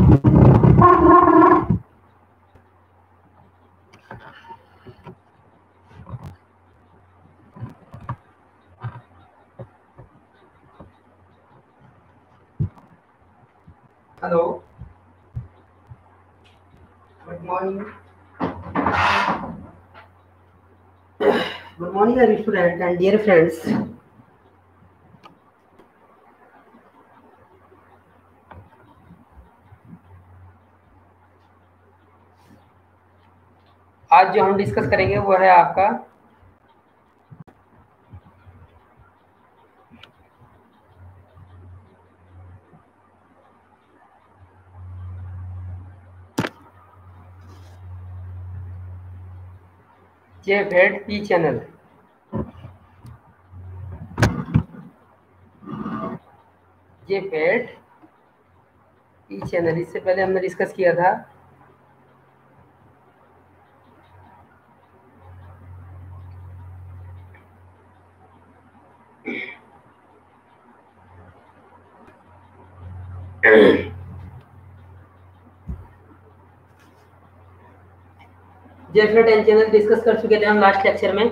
Hello, good morning. Good morning dear student and dear friends. आज जो हम discuss करेंगे वो है आपका JFET P channel. JFET P channel, इससे पहले हमने डिस्कस किया था JFET N चैनल डिस्कस कर चुके थे हम लास्ट लेक्चर में।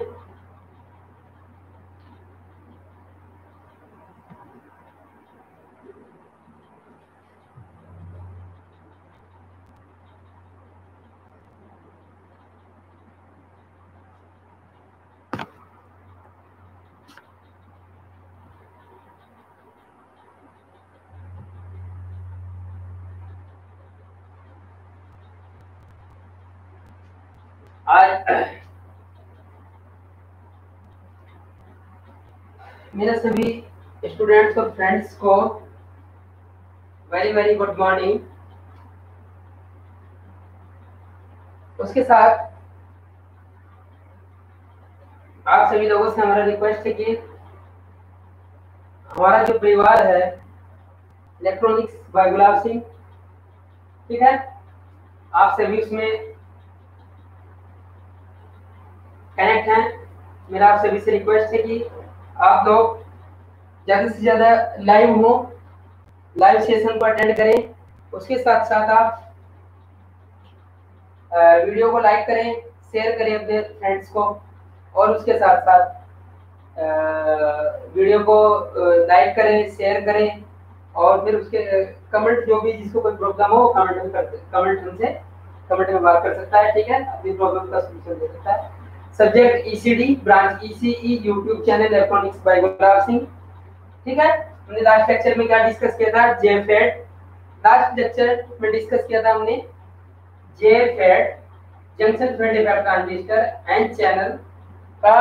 आज मेरे सभी स्टूडेंट्स और फ्रेंड्स को वेरी वेरी गुड मॉर्निंग। उसके साथ आप सभी लोगों से हमारा रिक्वेस्ट है कि हमारा जो परिवार है इलेक्ट्रॉनिक्स बाय गुलाब सिंह, ठीक है, आप सभी उसमें कनेक्ट हैं। मेरा आप सभी से रिक्वेस्ट है कि आप लोग ज़्यादा से ज़्यादा लाइव सेशन को अटेंड करें। उसके साथ साथ आप वीडियो को लाइक करें, शेयर करें अपने फ्रेंड्स को, और उसके साथ साथ वीडियो को लाइक करें, शेयर करें, और फिर उसके कमेंट, जो भी जिसको कोई प्रॉब्लम हो कमेंट में बात कर सकता है, ठीक है, अपनी प्रॉब्लम का सलूशन दे सकता है। Subject ECD branch ECE YouTube channel electronics by Gulab Singh, ठीक है। हमने लास्ट लेक्चर में क्या डिस्कस किया था? JFET। लास्ट लेक्चर में डिस्कस किया था हमने JFET junction friend effect transistor N channel का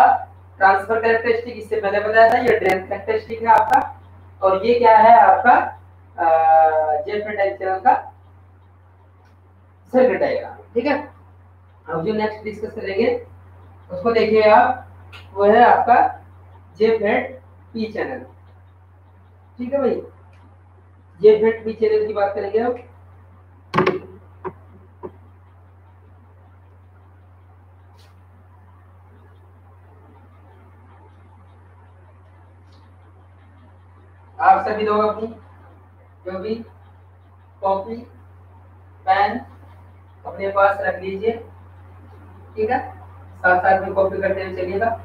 ट्रांसफर कैरेक्टरिस्टिक। इससे पहले बताया था ये ड्रेन कैरेक्टरिस्टिक है आपका, और ये क्या है आपका JFET एन चैनल का सर्किट डायग्राम, ठीक है। अब जो नेक्स्ट डिस्कस करेंगे उसको देखिए आप, वो है आपका JFET P चैनल, ठीक है भाई। JFET P चैनल की बात करेंगे अब। आप सभी लोग अपनी जो भी कॉपी पेन अपने पास रख लीजिए, ठीक है, साथ साथ में कॉपी करते हुए चलिएगा।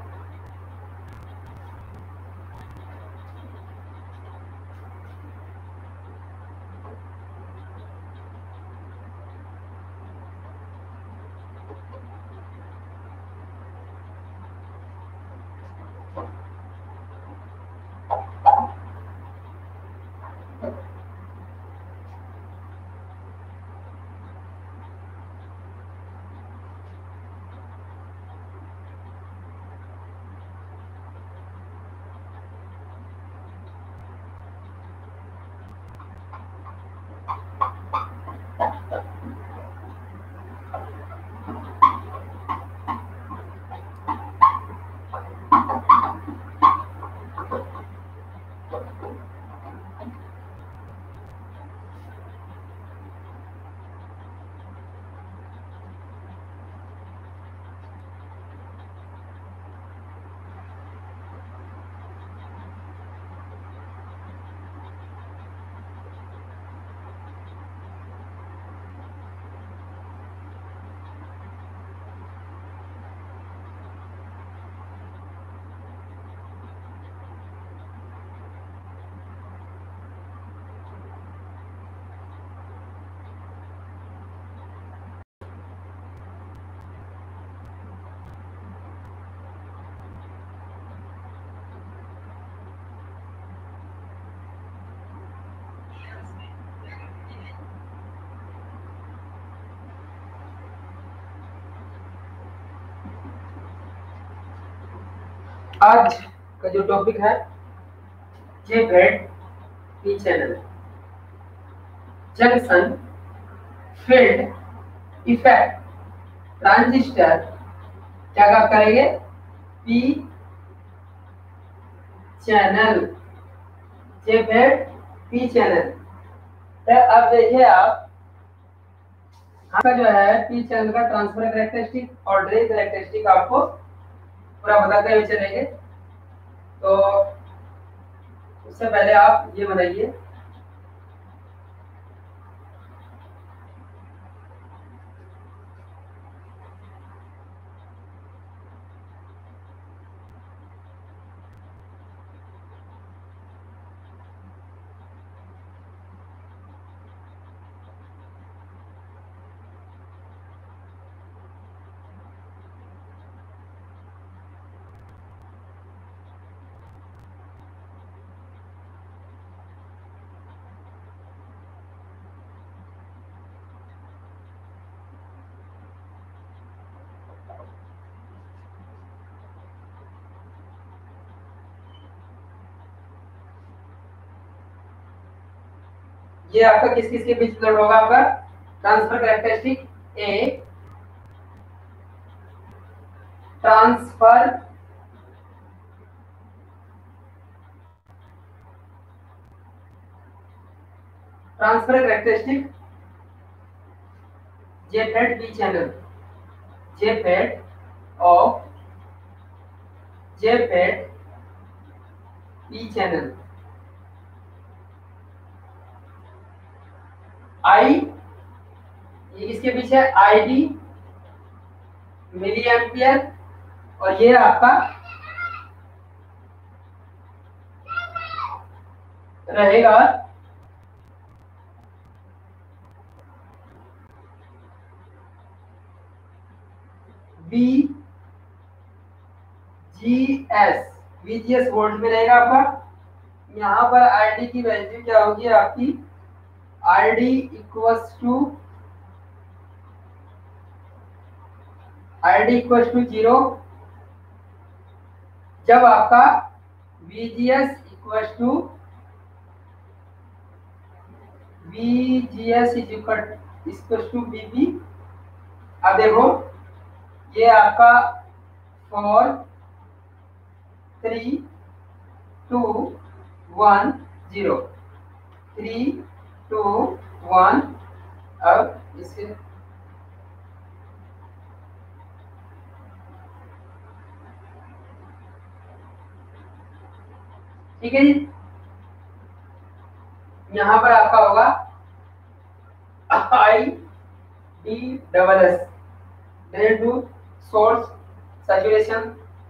आज का जो टॉपिक है JFET P channel junction field effect transistor क्या काम करेंगे P channel JFET P channel. तो अब देखिए आप आपका जो है पी चैनल का ट्रांसफर कैरेक्टरिस्टिक और ड्रेन कैरेक्टरिस्टिक आपको पूरा बताते हुए चलेंगे। तो उससे पहले आप ये बताइए ये आपका किस किस के बीच प्लॉट होगा आपका transfer characteristic A transfer characteristic JFET P channel JFET of JFET P channel आई ये किसके पीछे है आईडी मिली एम्पियर और ये आपका रहेगा B G S VGS volt में रहेगा आपका। यहाँ पर आरडी की वैल्यू क्या होगी आपकी आरडी इक्वल्स टू 0 जब आपका VGS इक्वल्स टू VB। अब देखो ये आपका 4 3 2 1 0 3 2 1। अब इसे ठीक है जी। यहाँ पर आपका होगा I D double S drain to source saturation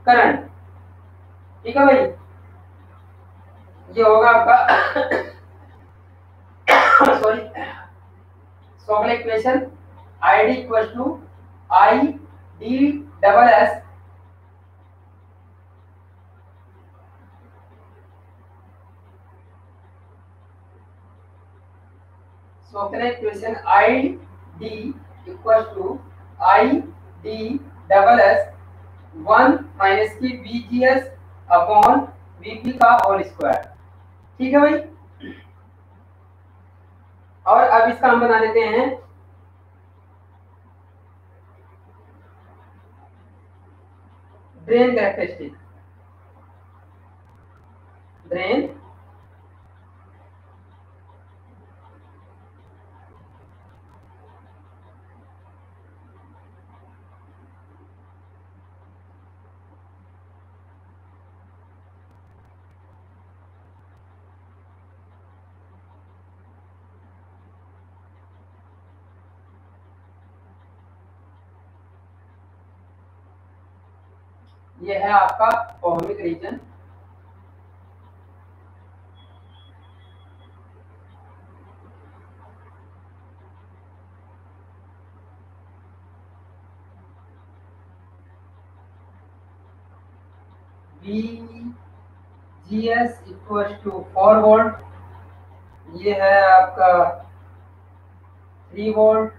current. ठीक है भाई ये होगा आपका sorry solve equation ID equals to I D double S solve equation I D equals to I D double S 1 minus की VGS अपॉन VP का whole square. ठीक है भाई। और अब इसका हम बना लेते हैं ड्रेन कैरेक्टरिस्टिक। ड्रेन ये है आपका ohmic region. VGS equal to 4 volt. ये है आपका 3 वोल्ट।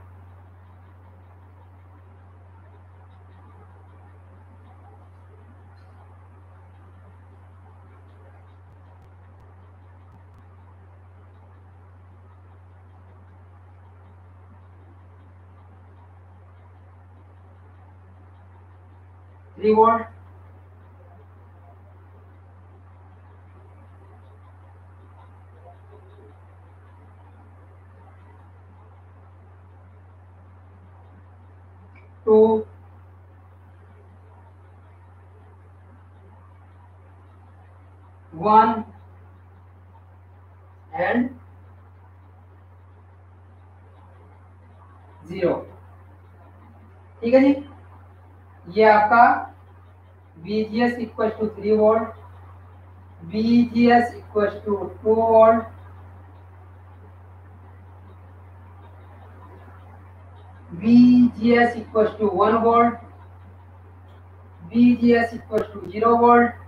3 volt, to, 1 and 0। ठीक है जी, ये आपका VGS equal to 3 volt, VGS equal to 2 volt, VGS equal to 1 volt, VGS equal to 0 volt,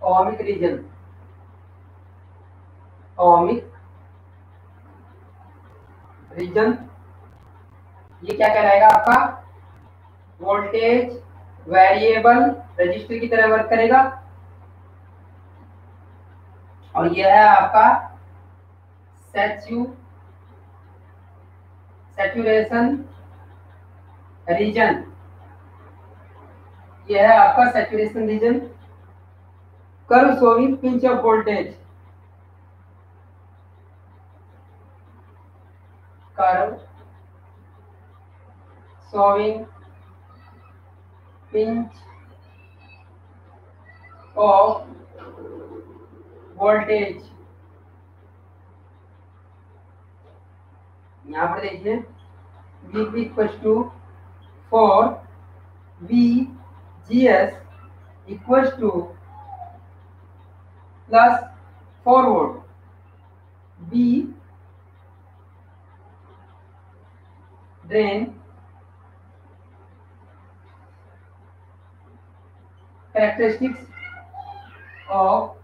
ohmic region, ohmic region, ये क्या कहलाएगा आपका? वोल्टेज वेरिएबल रजिस्टर की तरह वर्क करेगा। और यह है आपका सैचुरेशन रीजन, यह है आपका saturation region. Curve showing pinch off voltage, curve showing pinch off voltage. यहां पर देखिए V equal to 4 VGS equal to plus 4 volt, B drain characteristics of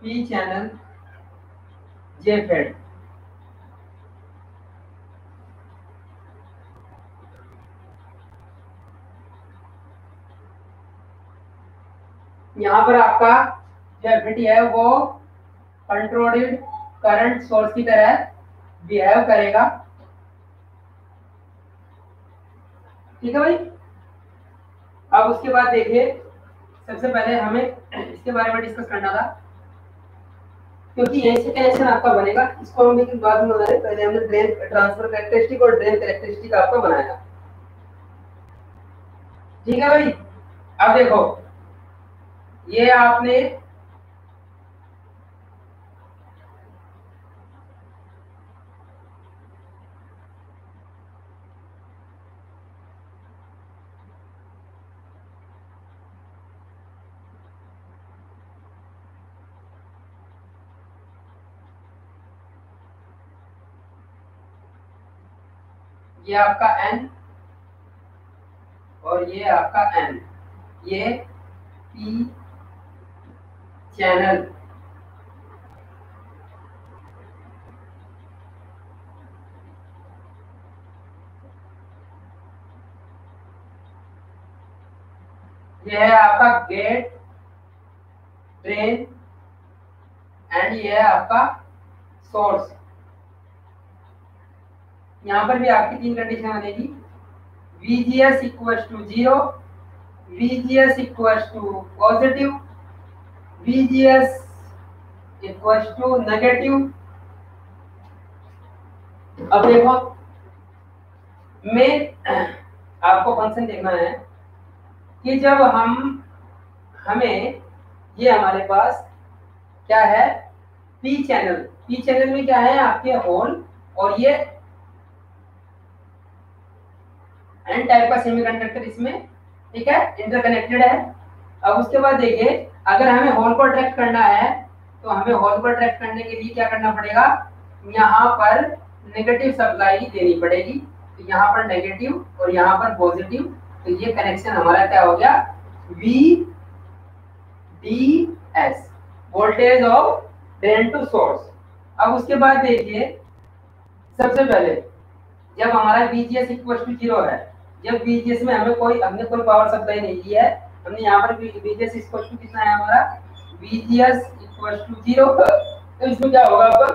P channel JFET। यहाँ पर आपका जो एफईटी है वो कंट्रोल्ड करंट सोर्स की तरह बिहेव करेगा। ठीक है भाई। अब उसके बाद देखिए, सबसे पहले हमें इसके बारे में डिस्कस करना था, क्योंकि यहीं से कनेक्शन आपका बनेगा। इसको हम लेकिन बाद में बनाए, पहले हमने ड्रेन ट्रांसफर कैरेक्टरिस्टिक और ड्रेन कैरेक्टरिस्टिक आपका बनाया। ठीक है भाई। अब देखो, ये आपने ये आपका N और ये आपका N, ये P चैनल ये है आपका गेट, ड्रेन एंड ये है आपका सोर्स। यहाँ पर भी आपकी 3 कंडीशन बनेगी, VGS equal to 0, VGS equal to positive, VGS equal to negative. अब देखो, में आपको फंक्शन देखना है कि जब हमें ये हमारे पास क्या है, पी चैनल में क्या है आपके होल, और ये एन टाइप का सेमीकंडक्टर इसमें, ठीक है, इंटरकनेक्टेड है। अब उसके बाद देखिए, अगर हमें होल को अट्रैक्ट करना है तो हमें होल को अट्रैक्ट करने के लिए क्या करना पड़ेगा, यहाँ पर नेगेटिव सप्लाई देनी पड़ेगी। तो यहाँ पर नेगेटिव और यहाँ पर पॉजिटिव, तो ये कनेक्शन हमारा क्या हो गया, V D S, voltage of drain to source. अब उसके बाद देखिए, सबसे पहले जब हमारा VGS इक्वल टू 0 है, जब VGS में हमने कोई पावर सप्लाई नहीं दी है, हमने यहाँ पर VGS इक्वल टू कितना है हमारा, VGS इक्वल टू 0, तो इसमें क्या होगा आपका,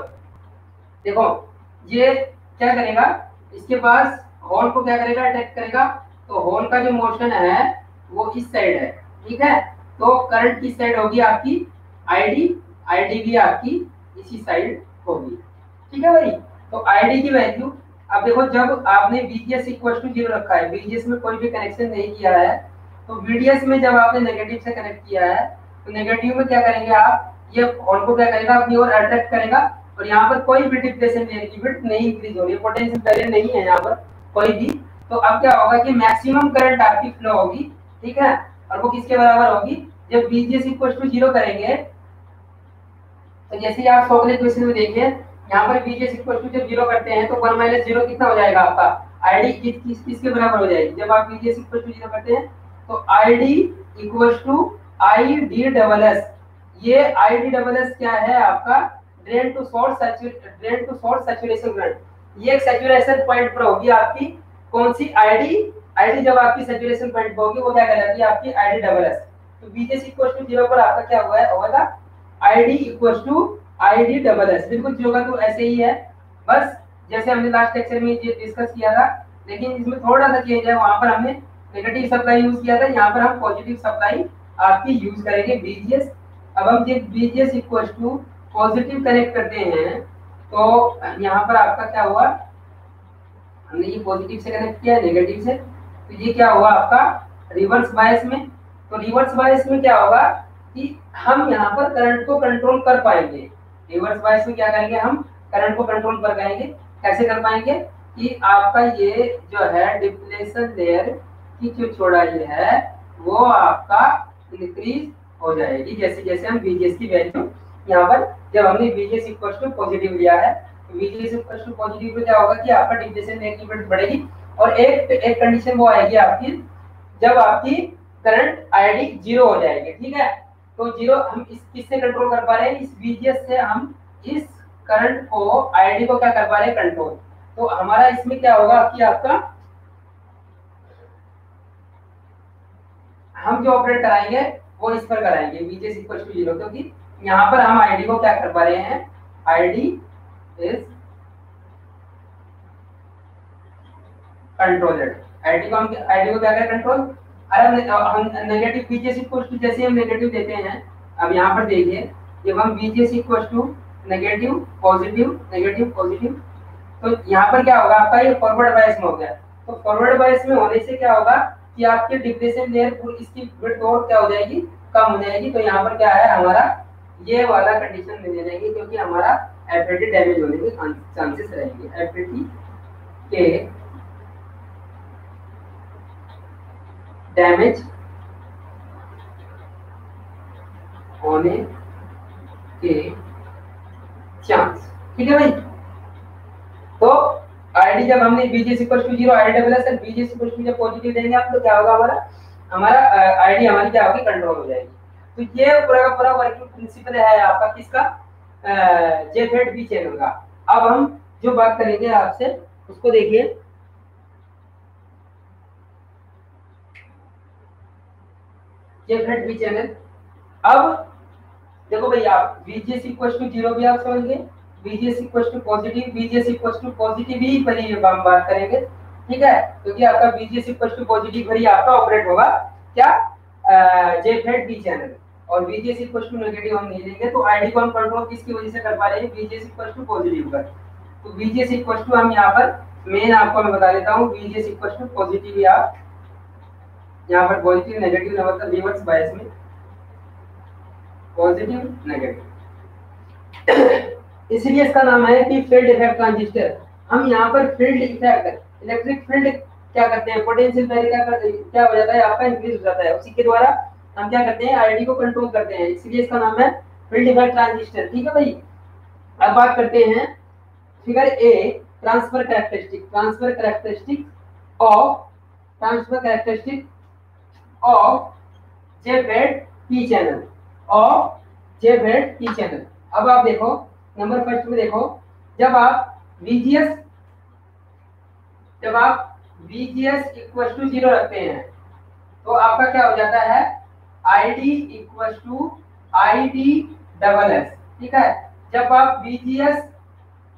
देखो ये क्या करेगा, इसके पास होल को क्या करेगा, अटैक करेगा। तो होल का जो मोशन है वो इस साइड है, ठीक है। तो करंट किस साइड होगी आपकी, आईडी, आईडी भी आपकी इसी साइड होगी, ठीक है भाई। तो आईडी की वैल्यू, अब देखो जब आपने VGS इक्वल टू 0 रखा है, VGS में कोई भी कनेक्शन नहीं किया है, तो VDS में जब आपने नेगेटिव से कनेक्ट किया है, तो नेगेटिव में क्या करेंगे आप, ये होल को क्या करेगा, अपनी ओर अट्रैक्ट करेगा, और यहाँ पर कोई भी डिप्लेशन की विड्थ नहीं इंक्रीज हो रही है, पोटेंशियल बैरियर नहीं है यहाँ पर कोई भी। तो अब क्या होगा कि मैक्सिमम करंट आपकी फ्लो होगी, ठीक है, और वो किसके बराबर होगी, जब VGS इक्वल टू 0 करेंगे। तो जैसे ही आप सोगले क्वेश्चन में देखिए, यहाँ पर VGS इक्वल टू जब 0 करते हैं तो 1 माइनस 0 कितना हो जाएगा आपका, आईडी किसके बराबर हो जाएगी, जब आप VGS इक्वल टू 0 करते हैं तो ID equal to ID double S. ये ID डबल एस क्या है आपका, drain to source saturation current. ये एक सैचुरेशन पॉइंट पर होगी आपकी कौन सी, आईडी जब आपकी सैचुरेशन पॉइंट पर होगी वो क्या कहलाती है आपकी, ID डबल एस। तो VGS इक्वल टू 0 पर आपका क्या हुआ है, होगा ID equal to ID double S, बिल्कुल जो होगा तो ऐसे ही है, बस जैसे हमने लास्ट लेक्चर में ये डिस्कस किया था, लेकिन इसमें थोड़ा सा चेंज है, वहां पर हमने नेगेटिव सप्लाई यूज किया था, यहाँ पर हम पॉजिटिव सप्लाई आपकी यूज करेंगे VGS। अब हम जब VGS equal to positive connect करते हैं तो यहाँ पर आपका क्या हुआ, हमने ये पॉजिटिव से कनेक्ट किया है नेगेटिव से, तो ये क्या हुआ आपका रिवर्स बायस में। तो रिवर्स बायस में क्या होगा कि हम यहाँ पर करंट को कंट्रोल कर पाएंगे, रिवर्स बायस में क्या करेंगे, हम करंट को कंट्रोल कर पाएंगे। कैसे कर पाएंगे कि आपका ये जो है डिप्लेशन लेयर की जो चौड़ाई है वो आपका इंक्रीज हो जाएगी, जैसे जैसे हम VGS की वैल्यू यहाँ पर, जब हमने VGS इक्वल टू पॉजिटिव लिया है, तो VGS इक्वल टू पॉजिटिव में क्या होगा कि आपका डिप्लेशन लेयर की वैल्यू बढ़ेगी, और एक कंडीशन वो आएगी आपकी जब आपकी करंट आईडी 0 हो जाएगी, ठीक है। तो 0 हम इस किससे कंट्रोल कर पा रहे हैं, इस VGS से हम इस करंट को, आईडी को क्या कर पा रहे हैं, कंट्रोल। तो हमारा इसमें क्या होगा कि आपका, हम जो ऑपरेट कराएंगे वो इस पर कराएंगे VGS इक्वल टू 0, क्योंकि यहाँ पर हम आईडी को क्या कर पा रहे हैं, आईडी इज कंट्रोल्ड, आईडी को क्या करें, कंट्रोल। अरे हम नेगेटिव VGS इक्वल टू, जैसे हम नेगेटिव देते हैं, अब यहाँ पर देखिए जब हम VGS equal to negative positive, तो यहाँ पर क्या होगा आपका, ये फॉरवर्ड बायस में हो गया। तो फॉरवर्ड बायस में होने से क्या होगा कि आपके डिप्लेशन लेयर इसकी विड्थ और क्या हो जाएगी, कम हो जाएगी। तो यहाँ पर क्या है हमारा, ये वाला कंडीशन मिल जाएगी, क्योंकि हमारा FAT डैमेज होने के चांसेस रहेंगे, FAT के डैमेज होने के चांस, ठीक है भाई। तो आईडी जब हमने VGS equal to 0 ID double S, VGS equal to जब पॉजिटिव देंगे आप, तो क्या होगा हमारा आईडी हमारी क्या होगी, कंट्रोल हो जाएगी। तो ये पूरा का पूरा वर्किंग प्रिंसिपल है आपका किसका, JFET चैनल का। अब हम जो बात करेंगे आपसे उसको देखिए, JFET चैनल। अब देखो भैया, VGS इक्वल टू 0 भी आप समझ गए, VGS equal to positive, VGS equal to positive ही पर ही हम बात करेंगे, ठीक है, क्योंकि आपका VGS इक्वल टू पॉजिटिव पर ही आपका ऑपरेट होगा क्या, JFET चैनल, और VGS इक्वल टू नेगेटिव हम नहीं लेंगे। तो आईडी को हम कंट्रोल किसकी वजह से कर पा रहे हैं, VGS इक्वल टू पॉजिटिव पर। तो VGS इक्वल टू हम यहाँ पर मेन आपको मैं बता देता हूँ, VGS इक्वल टू पॉजिटिव, या यहाँ पर पॉजिटिव नेगेटिव मतलब रिवर्स बायस में पॉजिटिव नेगेटिव, इसलिए इसका नाम है कि फील्ड इफेक्ट ट्रांजिस्टर। हम यहाँ पर फील्ड इफेक्ट, इलेक्ट्रिक फील्ड क्या करते हैं, पोटेंशियल बैरियर क्या हो जाता है आपका, इंक्रीज हो जाता है, उसी के द्वारा हम क्या करते हैं, आईडी को कंट्रोल करते हैं, इसलिए इसका नाम है फील्ड इफेक्ट ट्रांजिस्टर। ठीक है भाई। अब बात करते हैं figure A, transfer characteristic, transfer characteristic of JFET P channel, of JFET P channel. अब आप देखो नंबर फर्स्ट में देखो, जब आप VGS इक्वल टू 0 रखते हैं तो आपका क्या हो जाता है, ID equal to ID double S. ठीक है। जब आप VGS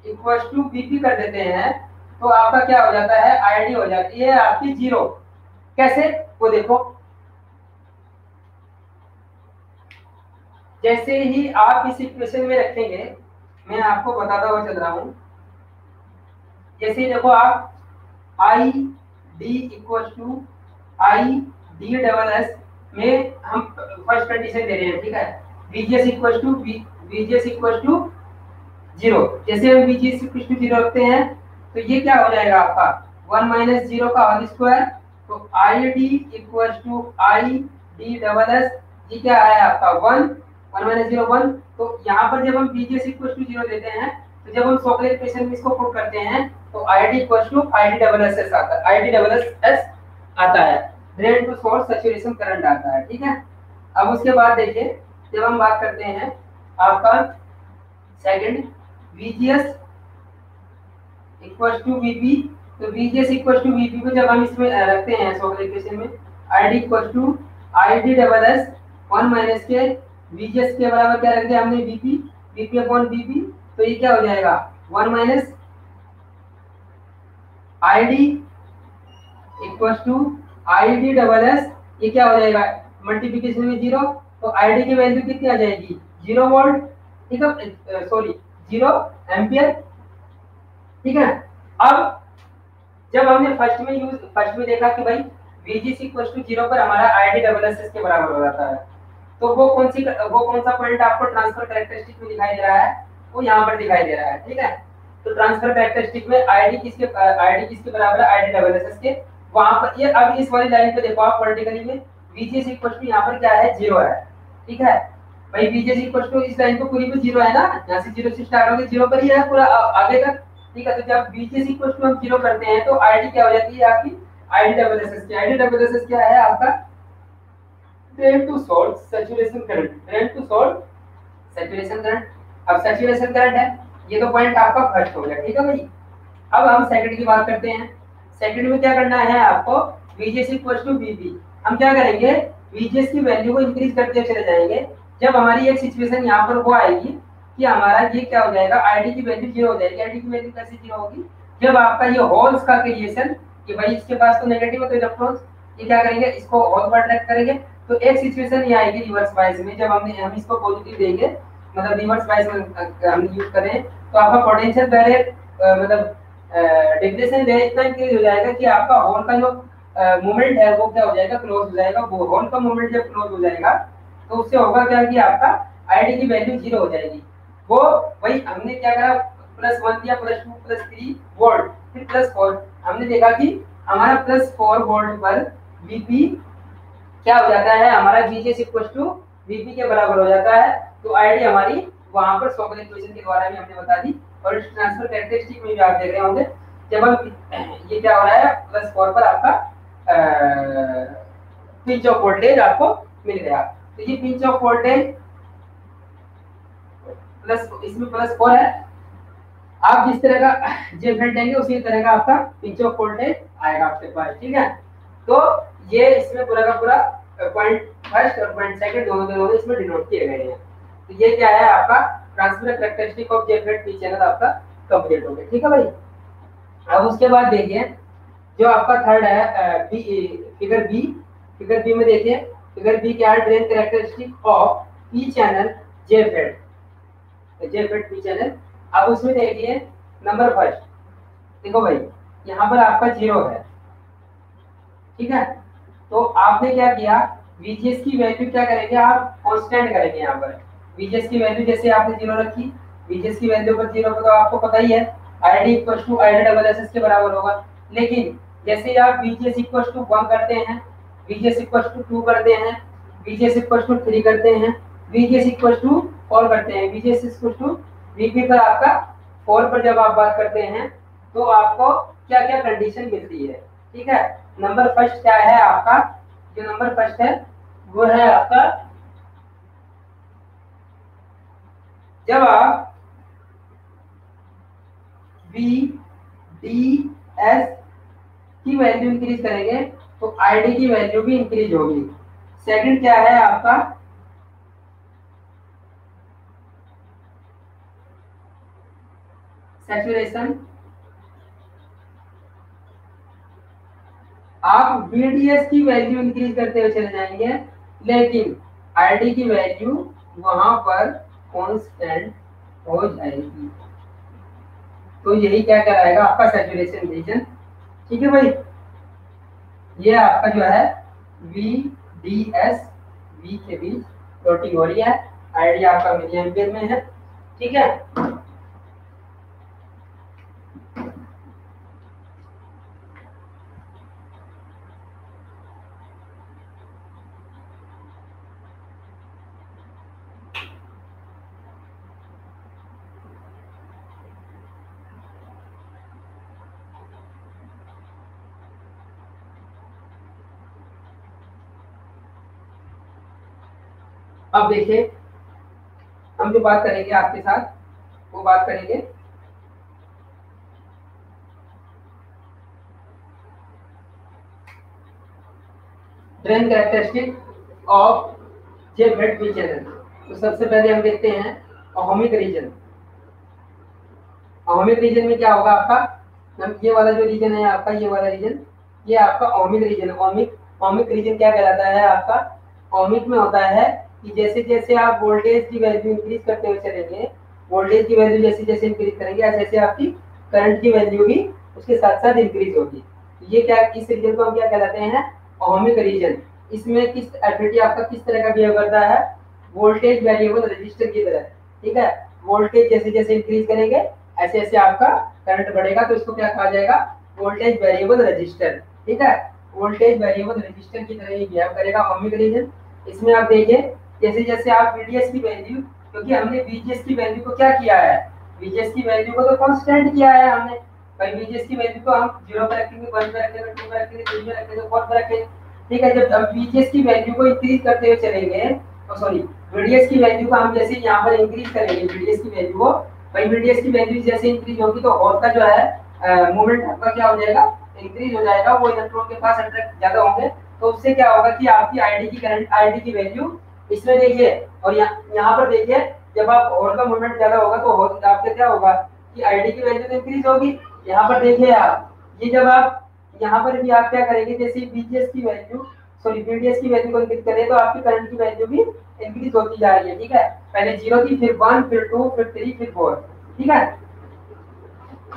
इक्वल टू VP कर देते हैं तो आपका क्या हो जाता है, ID हो जाती है आपकी 0। कैसे, वो देखो, जैसे ही आप इस इक्वेशन में रखेंगे, मैं आपको बताता हुआ चल रहा हूं, जैसे देखो आप ID equal to ID double S में हम फर्स्ट कंडीशन दे रहे हैं। ठीक है। VGS equal to 0। जैसे हम VGS इक्वल टू 0 रखते हैं तो ये क्या हो जाएगा आपका 1 माइनस 0 का होल स्क्वायर, तो ID equal to ID double S, ये क्या है आपका 1 माइनस 0 1। तो यहाँ पर जब हम VGS इक्वल टू 0 देते हैं, तो जब हम सोक्लेट इक्वेशन में इसको पुट करते हैं तो ID equal to ID double S आता है, ID डबल एस आता है, drain to source saturation current आता है। ठीक है। अब उसके बाद देखिए, जब हम बात करते हैं आपका second, VGS equal to VP, तो VGS इक्वल टू VP को जब हम इसमें रखते हैं सोक्लेट इक्वेशन में, ID equal to ID double S 1 minus के VGS के बराबर क्या रख दिया हमने, VP अपॉन VP, तो ये क्या हो जाएगा 1 minus ID equal to ID double S, ये क्या हो जाएगा मल्टीप्लिकेशन में 0, तो ID की वैल्यू कितनी आ जाएगी 0 वोल्ट। ठीक है, सॉरी 0 एम्पियर। ठीक है। अब जब हमने फर्स्ट में देखा कि भाई VGS इक्वल टू 0 पर हमारा ID डबल एस के बराबर हो जाता है, तो वो कौन सा पॉइंट आपको ट्रांसफर कैरेक्टरिस्टिक में दिखाई दे रहा है, वो यहाँ पर दिखाई दे रहा है। ठीक है। तो ट्रांसफर कैरेक्टरिस्टिक में ID किसके बराबर है, ID डबल एस के, वहां पर ये अब इस वाली लाइन पे देखो आप वर्टिकली में VGS इक्वल टू यहाँ पर क्या है 0 है। ठीक है भाई, VGS इक्वल टू इस लाइन पे पूरी पे 0 है ना, यहाँ से 0 से स्टार्ट होके 0 पर ही है पूरा आगे तक। ठीक है। तो जब VGS इक्वल टू हम 0 करते हैं तो ID क्या हो जाती है आपकी ID डबल एस की। ID डबल एस क्या है आपका drain to source saturation current, drain to source saturation current. अब सैचुरेशन करंट है, ये तो पॉइंट आपका फर्स्ट हो गया। ठीक है भाई। अब हम सेकंड की बात करते हैं। सेकंड में क्या करना है आपको, VGS इक्वल टू VP, हम क्या करेंगे VGS की वैल्यू को इंक्रीज करते चले जाएंगे। जब हमारी एक सिचुएशन यहाँ पर वो आएगी कि हमारा ये क्या हो जाएगा, ID की वैल्यू 0 हो जाएगी। ID की वैल्यू कैसे 0 होगी, जब आपका ये होल्स का क्रिएशन, कि भाई इसके पास तो नेगेटिव है तो इलेक्ट्रॉन्स ये क्या करेंगे, इसको होल पर अट्रैक्ट करेंगे। तो एक सिचुएशन ये आएगी रिवर्स बायस में, जब हम इसको पॉजिटिव देंगे, मतलब रिवर्स बायस में हम यूज करें, तो आपका पोटेंशियल बैरियर मतलब डिप्रेशन रेंज इतना इंक्रीज हो जाएगा कि आपका होल का जो मूवमेंट है वो क्या हो जाएगा, क्लोज हो जाएगा। वो होल का मूवमेंट जब क्लोज हो जाएगा तो उससे होगा क्या कि आपका ID की वैल्यू 0 हो जाएगी। वो वही हमने क्या करा, +1 दिया, +2 +3 वोल्ट, फिर +4, हमने देखा कि हमारा +4 वोल्ट पर VP क्या हो जाता है, हमारा VGS इक्वल टू VP के बराबर हो जाता है। तो ID हमारी वहां पर सोक्लेट इक्वेशन के द्वारा भी हमने बता दी, और इस ट्रांसफर कैरेक्टरिस्टिक में भी आप देख रहे होंगे, जब हम ये क्या हो रहा है +4 पर आपका पिंच ऑफ वोल्टेज आपको मिल गया। तो ये पिंच ऑफ वोल्टेज प्लस, इसमें +4 है, आप जिस तरह का जेफेड देंगे उसी तरह का आपका पिंच ऑफ वोल्टेज आएगा आपके पास। ठीक है। तो ये इसमें पूरा का पूरा पॉइंट फर्स्ट और पॉइंट सेकंड दोनों इसमें डिनोट किए गए हैं। तो ये क्या है आपका transfer characteristic of JFET P channel आपका कंप्लीट हो गया। ठीक है भाई। अब उसके बाद देखिए जो आपका थर्ड है फिगर बी में देखिए, फिगर बी क्या है, drain characteristic of P channel JFET P channel. अब उसमें देखिए नंबर फर्स्ट, देखो भाई यहाँ पर आपका 0 है। ठीक है। तो आपने क्या किया, VGS की वैल्यू क्या करेंगे आप कांस्टेंट करेंगे। यहाँ पर VGS की वैल्यू जैसे आपने 0 रखी, VGS की वैल्यू पर 0 पर तो आपको पता ही है ID equal to ID double S के बराबर होगा। लेकिन जैसे आप VGS इक्वल टू 1 करते हैं, VGS इक्वल टू 2 करते हैं, VGS इक्वल टू 3 करते हैं, VGS इक्वल टू 4 करते हैं, VGS इक्वल टू VP पर आपका 4 पर जब आप बात करते हैं तो आपको क्या क्या कंडीशन मिलती है। ठीक है, नंबर फर्स्ट क्या है आपका, जो नंबर फर्स्ट है वो है आपका, जब आप VDS की वैल्यू इंक्रीज करेंगे तो ID की वैल्यू भी इंक्रीज होगी। सेकंड क्या है आपका, सैचुरेशन। आप VDS की वैल्यू इंक्रीज करते हुए चले जाएंगे लेकिन ID की वैल्यू वहां पर कांस्टेंट हो जाएगी, तो यही क्या कहलाएगा आपका सैचुरेशन रीजन। ठीक है भाई, ये आपका जो है VDS V के बीच प्लॉटिंग हो रही है, ID आपका मिली एम्पियर में है। ठीक है, अब देखिए हम जो बात करेंगे आपके साथ वो बात करेंगे ड्रेन कैरेक्टरिस्टिक ऑफ जेफेड चैनल। तो सबसे पहले हम देखते हैं ओहमिक रीजन। ओहमिक रीजन में क्या होगा आपका, ये वाला जो रीजन है आपका, ये वाला रीजन, ये आपका ओहमिक रीजन। ओहमिक रीजन क्या कहलाता है आपका, ओहमिक में होता है कि जैसे जैसे आप वोल्टेज की वैल्यू इंक्रीज करते हुए चलेंगे, वोल्टेज की वैल्यू जैसे जैसे इंक्रीज करेंगे ऐसे ऐसे आपकी करंट की वैल्यू भी उसके साथ साथ इंक्रीज होगी। ये क्या, इस रीजन को हम क्या कहलाते हैं, ओहमिक रीजन। इसमें किस एफिनिटी आपका किस तरह का बिहेव करता है, वोल्टेज वेरिएबल रजिस्टर की तरह। ठीक है, वोल्टेज जैसे जैसे इंक्रीज करेंगे ऐसे ऐसे आपका करंट बढ़ेगा, तो इसको क्या कहा जाएगा, वोल्टेज वेरिएबल रजिस्टर। ठीक है, वोल्टेज वेरिएबल रजिस्टर की तरह ही बिहेव करेगा ओहमिक रीजन। इसमें आप देखिए जैसे जैसे आप VDS की वैल्यू, क्योंकि हमने VGS की वैल्यू को क्या किया है, VGS की वैल्यू को तो कांस्टेंट किया है हमने भाई। VGS की वैल्यू को हम 0 पे रखेंगे, 1 पे रखेंगे, 2 पे रखेंगे, 3 पे रखेंगे, 4 पे रखेंगे। ठीक है, जब हम VGS की वैल्यू को इंक्रीज करते हुए चलेंगे, तो सॉरी VDS की वैल्यू को हम जैसे यहाँ पर इंक्रीज करेंगे, VDS की वैल्यू को भाई, VDS की वैल्यू जैसे इंक्रीज होगी तो और का जो है मूवमेंट आपका क्या हो जाएगा, इंक्रीज हो जाएगा। वो इलेक्ट्रॉन के पास अट्रैक्ट ज्यादा होंगे, तो उससे क्या होगा कि आपकी ID की करंट, ID की वैल्यू इसमें देखिए, और यहाँ पर देखिए जब आप और का मूवमेंट ज्यादा होगा तो आपका क्या होगा कि ID की वैल्यू तो इंक्रीज होगी। यहाँ पर देखिए आप, ये जब आप यहाँ पर भी आप क्या करेंगे, जैसे VGS की वैल्यू सॉरी VDS की वैल्यू को इंक्रीज करें तो आपकी करंट की वैल्यू भी इंक्रीज होती जा रही है। ठीक है, पहले 0 थी, फिर 1, फिर 2, फिर 3, फिर 4। ठीक है,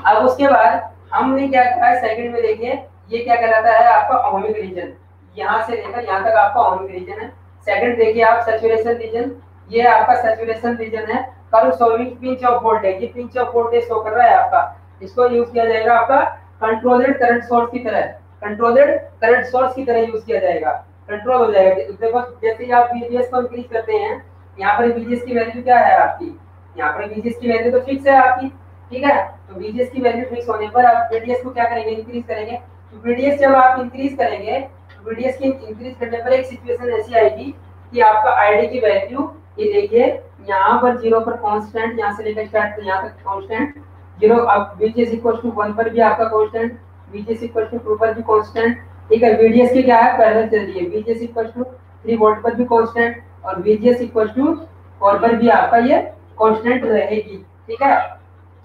अब उसके बाद हमने क्या कहा है सेकंड में, देखिए ये क्या कहलाता है आपका ओहमिक रीजन। यहाँ से लेकर यहाँ तक आपका ओहमिक रीजन है। सेकंड देखिए आप सैचुरेशन रीजन, ये आपका सैचुरेशन रीजन है। करोसोनिक पिंच ऑफ वोल्टेज, ये पिंच ऑफ वोल्टेज शो कर रहा है आपका, इसको यूज किया जाएगा आपका कंट्रोल्ड करंट सोर्स की तरह, कंट्रोल्ड करंट सोर्स की तरह यूज किया जाएगा, कंट्रोल हो जाएगा। देखो जैसे ही आप VGS को इंक्रीज करते हैं, यहाँ पर VGS की वैल्यू क्या है आपकी, यहाँ पर VGS की वैल्यू तो फिक्स है आपकी। ठीक है, तो VGS की वैल्यू फिक्स होने पर आप VDS को क्या करेंगे, इंक्रीज करेंगे। तो VDS जब आप इंक्रीज करेंगे, VDS की इंक्रीज करने पर एक सिचुएशन ऐसी आएगी कि आपका ID की वैल्यू, ये देखिए यहाँ पर 0 पर कांस्टेंट, यहाँ से लेकर स्टार्ट यहाँ तक कांस्टेंट 0। अब VGS इक्वल टू 1 पर भी आपका कांस्टेंट, VGS इक्वल टू 2 पर भी कांस्टेंट। ठीक है, VDS की क्या है पैरेलल चल रही है, VGS इक्वल टू 3 वोल्ट पर भी कांस्टेंट और VGS इक्वल टू 4 पर भी आपका ये कांस्टेंट रहेगी। ठीक है,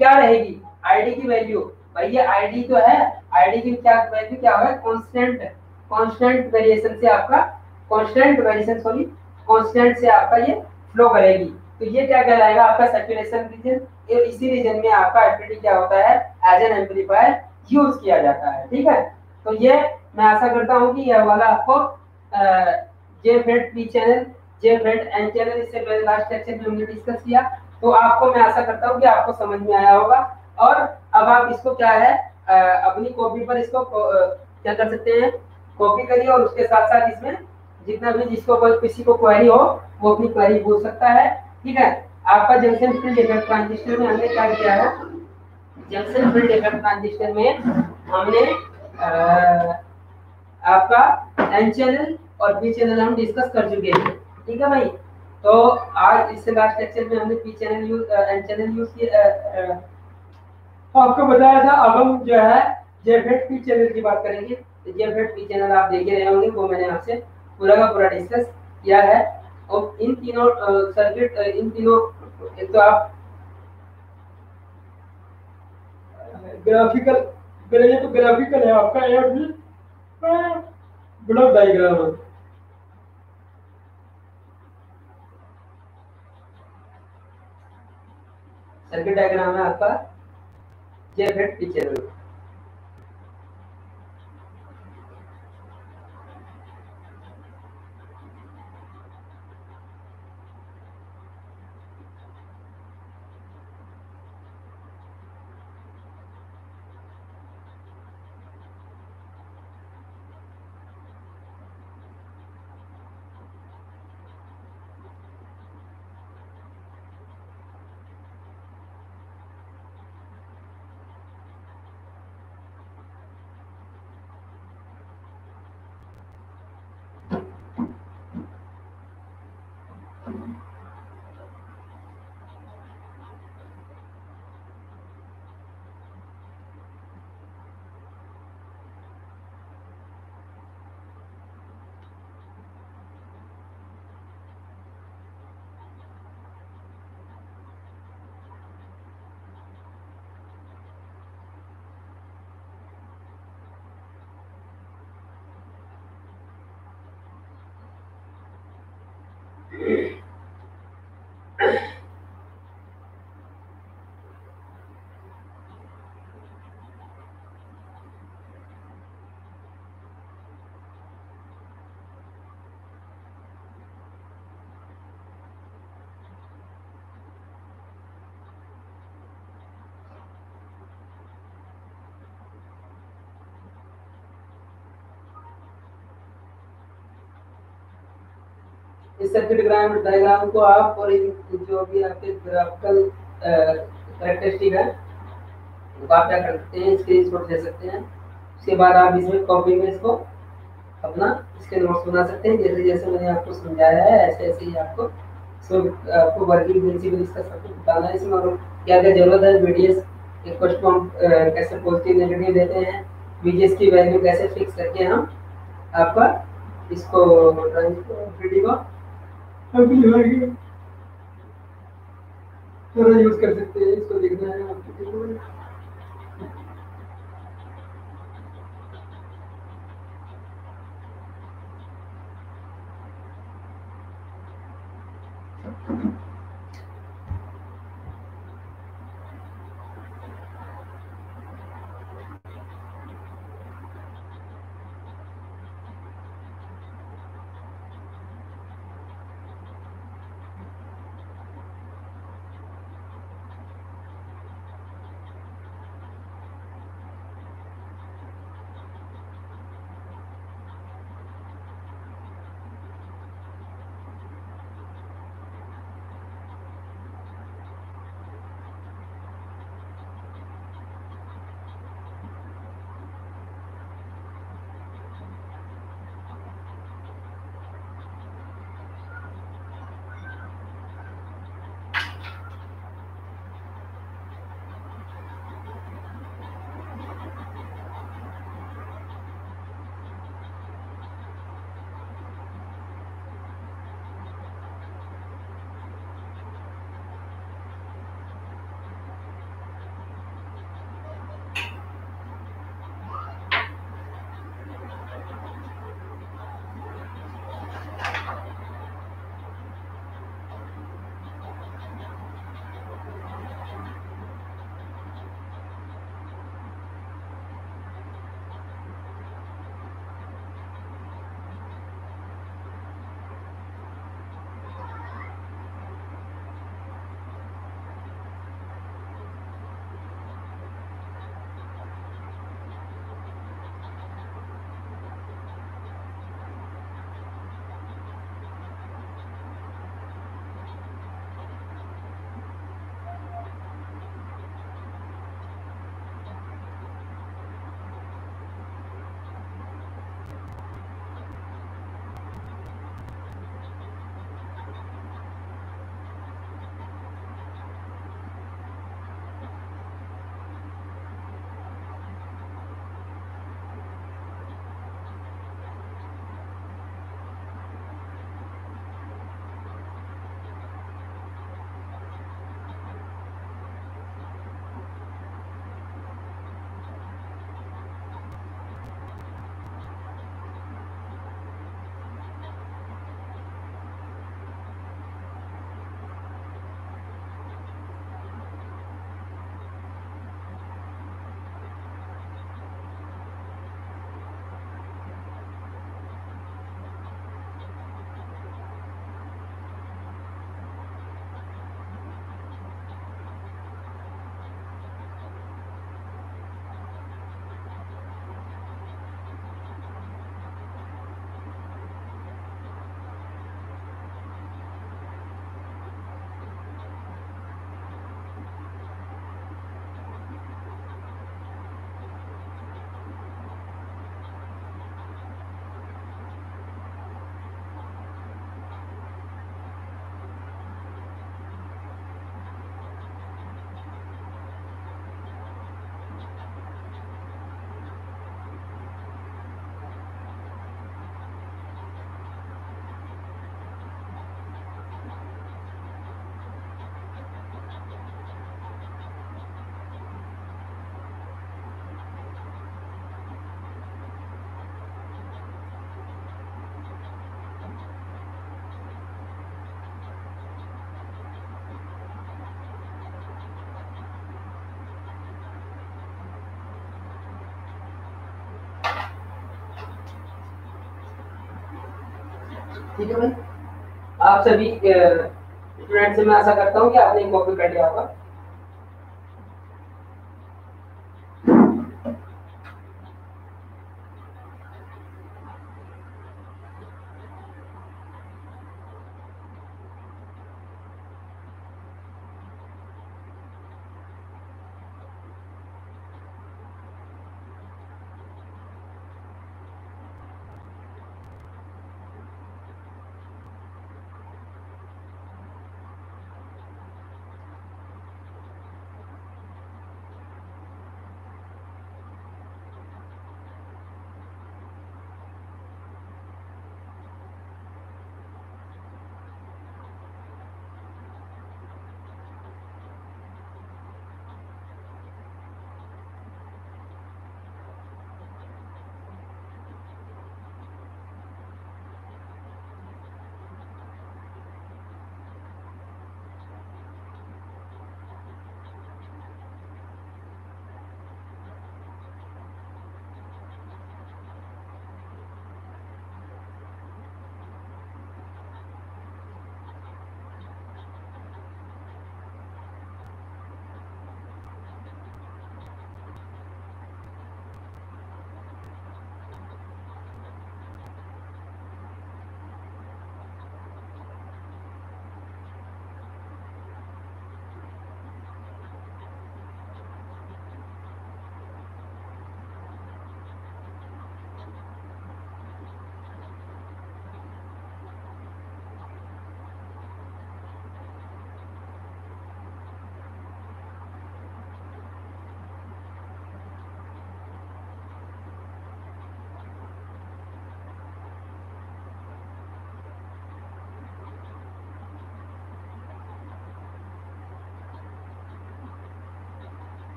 क्या रहेगी, ID की वैल्यू भाई, ये ID तो है, ID की क्या वैल्यू क्या होगा, कांस्टेंट, कांस्टेंट वेरिएशन से आपका कांस्टेंट वेरिएशन सॉरी कांस्टेंट से आपका ये फ्लो करेगी। तो ये क्या कहलाएगा आपका सैचुरेशन रीजन। ये इसी रीजन में आपका एफिनिटी क्या होता है, एज एन एम्पलीफायर यूज किया जाता है। ठीक है, तो ये मैं आशा करता हूँ कि यह वाला आपको जेफेड पी चैनल, जेफेड एन चैनल, इससे पहले लास्ट लेक्चर में हमने डिस्कस किया, तो आपको मैं आशा करता हूँ कि आपको समझ में आया होगा। और अब आप इसको क्या है अपनी कॉपी पर इसको क्या कर सकते हैं, कॉपी करिए और उसके साथ साथ इसमें जितना भी जिसको कोई किसी को क्वेरी हो वो अपनी क्वेरी पूछ सकता है। ठीक है, आपका जंक्शन फील्ड इफेक्ट ट्रांजिस्टर में हमने क्या किया है, जंक्शन फील्ड इफेक्ट ट्रांजिस्टर में हमने आपका एन चैनल और पी चैनल हम डिस्कस कर चुके हैं। ठीक है भाई, तो आज इससे लास्ट लेक्चर में हमने P channel use N channel use किया, आपको बताया था। अब हम जो है जेफेट पी चैनल की बात करेंगे। तो जेफेट पी चैनल आप देख रहे होंगे, वो मैंने आपसे पूरा का पूरा डिस्कस किया है। और इन तीनों सर्किट, इन तीनों, एक तो आप ग्राफिकल, ये तो ग्राफिकल है आपका, और भी ब्लॉक डायग्राम है। सर्किट डायग्राम है आपका जेफेट पी चैनल। इस सर्किट डायग्राम को आप, और जो भी आपके ग्राफिकल कैरेक्टरिस्टिक है, तो आप क्या कर सकते हैं, स्क्रीनशॉट ले सकते हैं। उसके बाद आप इसमें कॉपी में इसको अपना इसके नोट्स बना सकते हैं। जैसे जैसे मैंने आपको समझाया है ऐसे ऐसे ही आपको आपको वर्किंग प्रिंसिपल इसका सब कुछ बताना है इसमें, और क्या क्या जरूरत है, वीडीएस को हम कैसे पॉजिटिव नेगेटिव देते हैं, वीजीएस की वैल्यू कैसे फिक्स करके हम आपका इसको वीडियो को थोड़ा यूज कर सकते हैं। इसको देखना है आपको। ठीक है भाई, आप सभी स्टूडेंट से मैं आशा करता हूँ कि आपने कॉपी कर लिया होगा।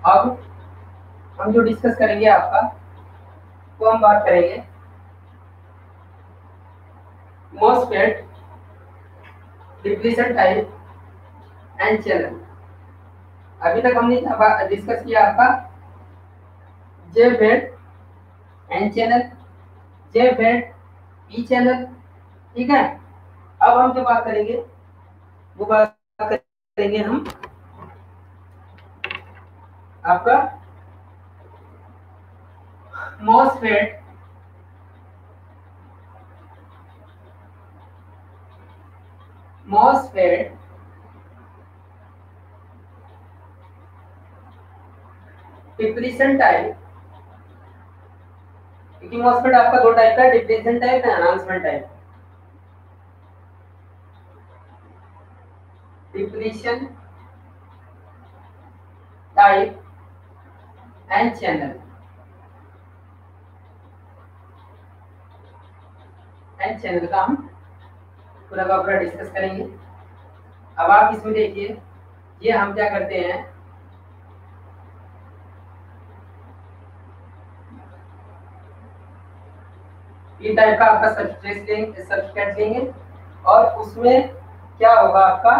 अब हम जो डिस्कस करेंगे आपका, तो हम बात करेंगे MOSFET depletion type and channel. अभी तक हमने डिस्कस किया आपका JFET N channel, JFET P channel, ठीक है। अब हम जो बात करेंगे वो बात करेंगे हम आपका MOSFET डिप्लीशन टाइप, क्योंकि MOSFET आपका दो टाइप का है, depletion type and enhancement type. Depletion type and channel, का हम पूरा का पूरा डिस्कस करेंगे। अब आप इसमें देखिए, ये हम क्या करते हैं, ये टाइप का आपका सबस्ट्रेट लेंगे और उसमें क्या होगा आपका,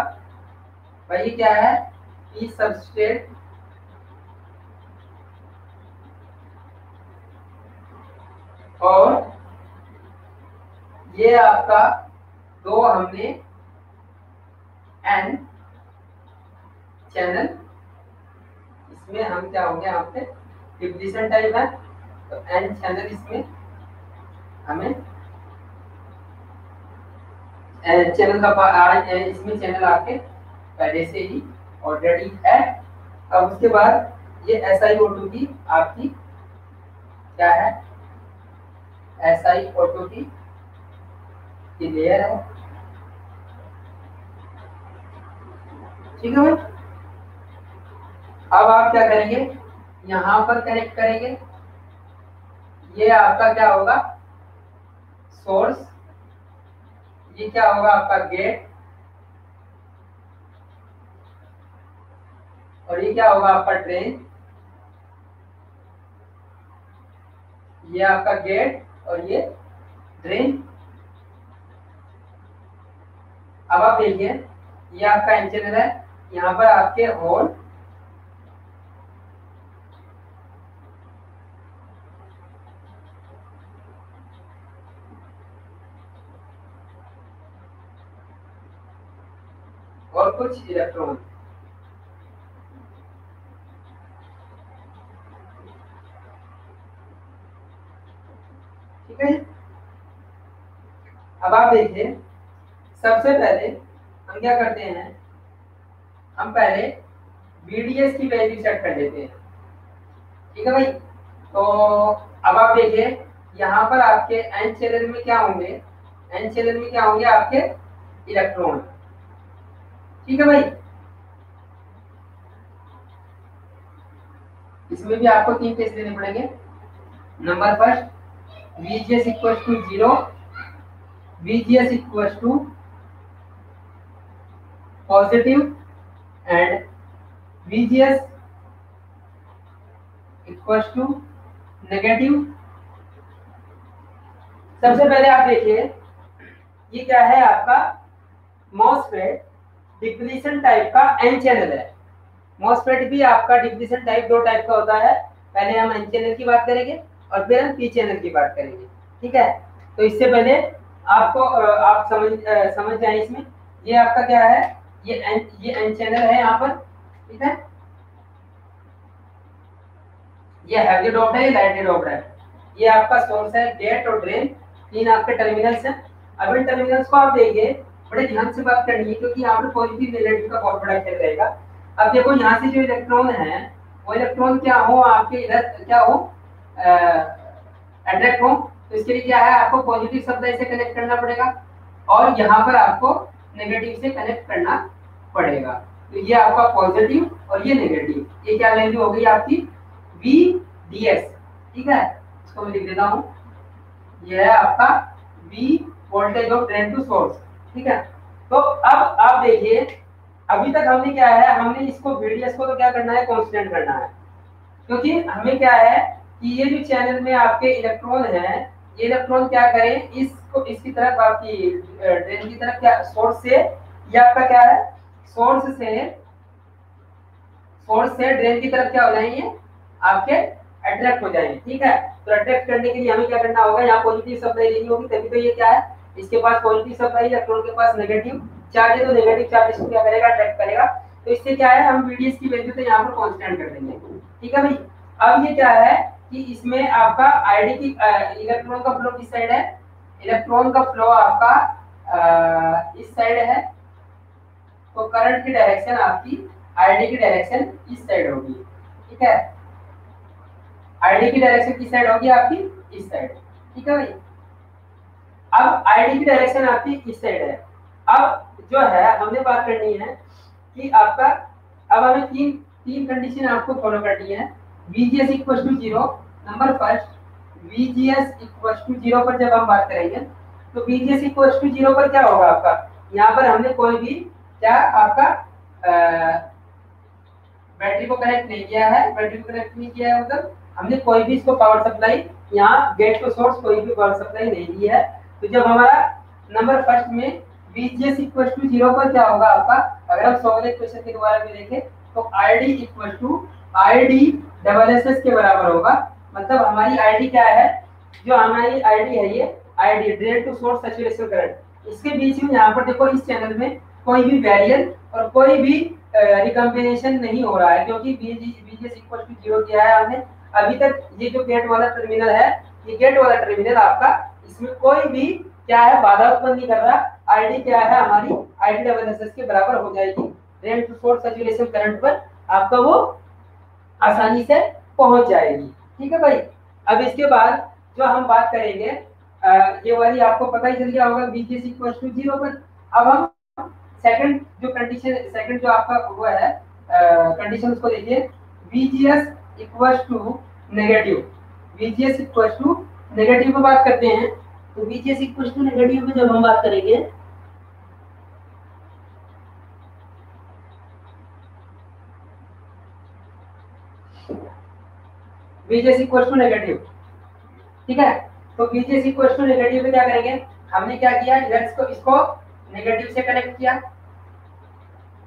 भाई क्या है, पी सबस्ट्रेट और ये आपका दो हमने एन चैनल, इसमें हम क्या होंगे, यहाँ पे डिप्लीशन टाइप है तो एन चैनल, इसमें हमें चैनल का इसमें चैनल आपके पहले से ही ऑलरेडी है। अब उसके बाद ये SiO2 की आपकी क्या है, SiO2 की लेयर है, ठीक है भाई। अब आप क्या करेंगे, यहां पर कनेक्ट करेंगे, ये आपका क्या होगा सोर्स, ये क्या होगा आपका गेट, और ये क्या होगा आपका ड्रेन, ये आपका गेट और ये ड्रेन। अब आप देखिए, ये आपका एन चैनल है, यहाँ पर आपके होल और कुछ इलेक्ट्रॉन, ठीक है। अब आप देखिए, सबसे पहले हम क्या करते हैं, हम पहले VDS की वैल्यू सेट कर देते हैं, ठीक है भाई। तो अब आप देखिए, यहाँ पर आपके एन चैनल में क्या होंगे, एन चैनल में क्या होंगे आपके इलेक्ट्रॉन, ठीक है भाई। इसमें भी आपको 3 टेस्ट देने पड़ेंगे। Number first, VGS equal to 0, VGS equal to positive and VGS equal to negative. सबसे पहले आप देखिए, ये क्या है आपका MOSFET डिप्लीशन टाइप का एन चैनल है। MOSFET भी आपका डिप्लीशन टाइप दो टाइप का होता है, पहले हम एन चैनल की बात करेंगे और फिर हम पी चैनल की बात करेंगे, ठीक है। तो इससे पहले आपको आप समझ जाए इसमें, ये आपका क्या है, ये एन चैनल है यहाँ पर, ठीक है। ये हैवी डॉप्ड है, लाइटली डॉप्ड है। ये आपका सोर्स है, गेट और ड्रेन, 3 आपके टर्मिनल्स हैं। अब इन टर्मिनल्स को आप देखिए, बड़े ध्यान से बात करनी है, क्योंकि यहाँ पर पॉजिटिव नेगेटिव का बहुत बड़ा खेल रहेगा। अब देखो, यहाँ से जो इलेक्ट्रॉन है वो इलेक्ट्रॉन क्या हो आपके इधर, क्या हो अट्रैक्ट हो, तो इसके लिए क्या है, आपको पॉजिटिव सप्लाई से कनेक्ट करना पड़ेगा और यहाँ पर आपको नेगेटिव से कनेक्ट करना पड़ेगा। तो ये आपका पॉजिटिव और ये नेगेटिव, ये क्या वैल्यू हो गई आपकी VDS, ठीक है। इसको मैं लिख देता हूँ, ये है आपका V voltage of drain to source, ठीक है। तो अब आप देखिए, अभी तक हमने क्या है, हमने इसको VDS को तो क्या करना है, कांस्टेंट करना है। क्योंकि हमें क्या है कि ये जो चैनल में आपके इलेक्ट्रॉन है, ये इलेक्ट्रॉन क्या करें, इसको इसकी तरफ आपकी ड्रेन की तरफ क्या सोर्स से, ये आपका क्या है सोर्स से ड्रेन की तरफ क्या हो जाएंगे आपके अट्रैक्ट हो जाएंगे। ठीक है, तो अट्रैक्ट करने के लिए हमें क्या करना होगा, यहाँ पॉजिटिव सप्लाई लेनी होगी, तभी तो ये क्या है इसके पास पॉजिटिव सप्लाई, इलेक्ट्रॉन के पास नेगेटिव चार्ज है, तो नेगेटिव चार्ज इसको क्या करेगा अट्रैक्ट करेगा। तो इससे क्या है हम VDS की वैल्यू तो यहाँ पर कांस्टेंट कर देंगे। ठीक है भाई, अब ये क्या है कि इसमें आपका आईडी की इलेक्ट्रॉन का फ्लो किस साइड है, इलेक्ट्रॉन का फ्लो आपका इस साइड है, तो करंट की डायरेक्शन आपकी आईडी की डायरेक्शन इस साइड होगी। ठीक है, आईडी की डायरेक्शन किस साइड होगी आपकी इस साइड। ठीक है भाई, अब आईडी की डायरेक्शन आपकी इस साइड है। अब जो है हमने बात करनी है कि आपका, अब हमें तीन तीन कंडीशन आपको फॉलो करनी है। VGS equal to 0, number first VGS equal to 0 पर जब हम बात करेंगे तो VGS इक्वल टू 0 पर क्या होगा आपका, यहाँ पर हमने कोई भी क्या आपका बैटरी को कनेक्ट नहीं किया है, बैटरी को कनेक्ट नहीं किया है, मतलब हमने कोई भी इसको पावर सप्लाई यहाँ गेट टू सोर्स कोई भी पावर सप्लाई नहीं दी है। तो जब हमारा नंबर फर्स्ट में VGS इक्वल टू 0 पर क्या होगा आपका, अगर हम सोलर इक्वेशन के द्वारा में देखें तो ID equal to ID double SS के बराबर होगा। मतलब हमारी ID क्या है, जो हमारी ID है ये ID drain to source saturation current, इसके बीच में यहाँ पर देखो इस चैनल में कोई भी बैरियर और कोई भी रिकम्बिनेशन नहीं हो रहा है, क्योंकि VGS इक्वल टू 0 किया है हमने अभी तक। ये जो गेट वाला टर्मिनल है, ये गेट वाला टर्मिनल आपका, इसमें कोई भी क्या है बाधा उत्पन्न नहीं कर रहा। आईडी क्या है हमारी ID डबल एसएस के बराबर हो जाएगी, drain to source saturation current पर आपका वो आसानी से पहुंच जाएगी। ठीक है भाई, अब इसके बाद जो हम बात करेंगे ये वाली आपको पता ही चल गया होगा VGS इक्वल टू 0 पर। अब हम सेकंड जो कंडीशन, सेकंड जो आपका हुआ है कंडीशन उसको देखिए, VGS equal to negative, VGS equal to negative की बात करते हैं। तो VGS इक्वल टू नेगेटिव में जब हम बात करेंगे VGS इक्वल टू नेगेटिव, ठीक है, तो VGS इक्वल टू नेगेटिव में क्या करेंगे, हमने क्या किया इसको नेगेटिव से कनेक्ट किया,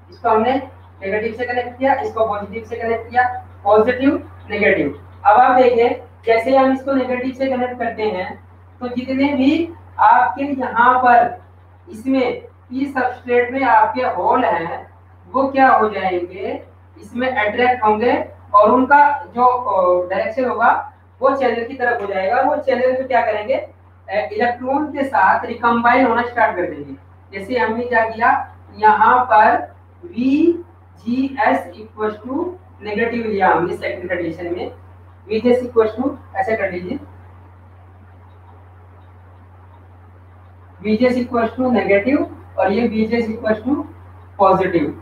इसको हमने नेगेटिव से कनेक्ट किया, इसको पॉजिटिव से कनेक्ट किया, पॉजिटिव नेगेटिव। अब आप देखिए जैसे हम इसको नेगेटिव से कनेक्ट करते हैं तो जितने भी आपके यहाँ पर इसमें पी सबस्ट्रेट में आपके होल हैं वो क्या हो जाएंगे, इसमें अट्रैक्ट होंगे और उनका जो डायरेक्शन होगा वो चैनल की तरफ हो जाएगा। वो चैनल पे क्या करेंगे, इलेक्ट्रॉन के साथ रिकम्बाइन होना स्टार्ट कर देंगे। जैसे हमने क्या किया यहाँ पर VGS इक्वल टू नेगेटिव लिया हमने सेकंड कंडीशन में, VGS इक्वल टू ऐसे कर लीजिए, VGS इक्वल टू नेगेटिव और ये VGS इक्वल टू पॉजिटिव।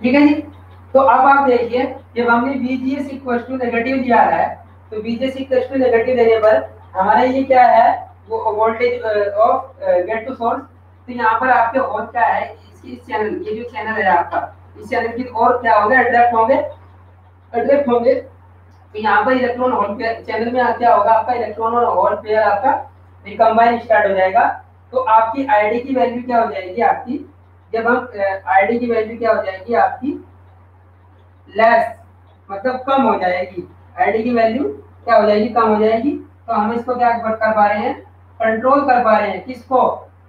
ठीक है जी, तो अब आप देखिए जब हमने VGS इक्वल टू नेगेटिव लिया है तो VGS इक्वल टू नेगेटिव देने पर हमारा ये क्या है वो voltage of gate to source. तो यहाँ पर आपके और क्या है इस चैनल, ये जो चैनल है आपका, इस चैनल की और क्या होगा अट्रैक्ट होंगे। तो यहाँ पर इलेक्ट्रॉन होल पेयर चैनल में क्या होगा आपका इलेक्ट्रॉन और होल पेयर आपका रिकम्बाइन स्टार्ट हो जाएगा। तो आपकी आईडी की वैल्यू क्या हो जाएगी आपकी, जब हम आईडी की वैल्यू क्या हो जाएगी आपकी लेस, मतलब कम हो जाएगी, आईडी की वैल्यू क्या हो जाएगी कम हो जाएगी। तो हम इसको क्या कर पा रहे हैं, कंट्रोल कर पा रहे हैं, किसको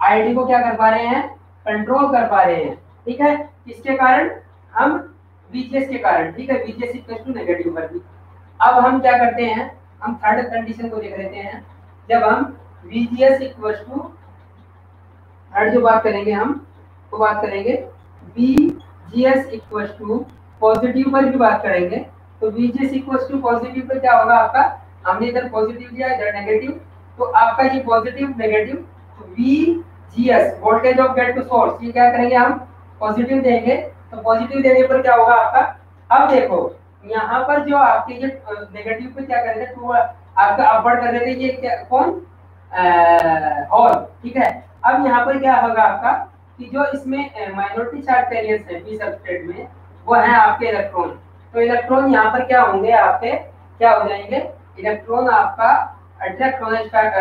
आईडी को क्या कर पा रहे हैं कंट्रोल कर पा रहे हैं। ठीक है, किसके कारण, हम VGS के कारण। ठीक है, VGS इक्वल टू नेगेटिव पर भी। अब हम क्या करते हैं, हम थर्ड कंडीशन को देख लेते हैं। जब हम VGS इक्वल टू थर्ड जो बात करेंगे हम तो बात करेंगे VGS इक्वल टू पॉजिटिव पर भी बात करेंगे। तो VGS इक्वल टू पॉजिटिव पर क्या होगा आपका, हमने इधर पॉजिटिव दिया इधर नेगेटिव, तो आपका ये पॉजिटिव नेगेटिव, तो VGS voltage of gate to source ये क्या करेंगे हम पॉजिटिव देंगे। तो पॉजिटिव देने पर क्या होगा आपका, अब देखो यहाँ पर जो आपके ये नेगेटिव पे क्या करेंगे तो आपका अपवर्ड कर देंगे, ये क्या कौन होल। ठीक है, अब यहाँ पर क्या होगा आपका कि जो इसमें माइनॉरिटी चार्ज कैरियर्स है पी सबस्ट्रेट में, वो है आपके इलेक्ट्रॉन। तो इलेक्ट्रॉन यहाँ पर क्या होंगे, आपके क्या हो जाएंगे, इलेक्ट्रॉन आपका अट्रैक्ट होना स्टार्ट,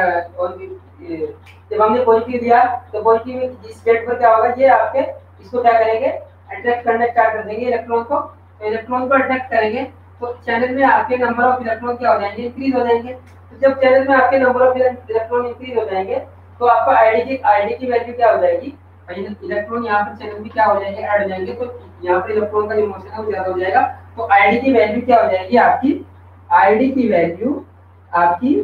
जब हमने पॉजिटिव दिया तो पॉजिटिव स्टेट पर क्या होगा, ये आपके इसको क्या करेंगे, अट्रैक्ट करना स्टार्ट कर देंगे इलेक्ट्रॉन को। तो इलेक्ट्रॉन को अट्रैक्ट करेंगे तो चैनल में आपके नंबर ऑफ इलेक्ट्रॉन क्या हो जाएंगे, इंक्रीज हो जाएंगे। तो जब चैनल में आपके नंबर ऑफ इलेक्ट्रॉन इंक्रीज हो जाएंगे तो आपका आईडी की वैल्यू क्या हो जाएगी, इलेक्ट्रॉन यहाँ पर चैनल में क्या हो जाएंगे, ऐड हो जाएंगे। तो यहाँ पर इलेक्ट्रॉन का जो मोशन है वो ज्यादा हो जाएगा। तो आईडी की वैल्यू क्या हो जाएगी आपकी, आईडी की वैल्यू आपकी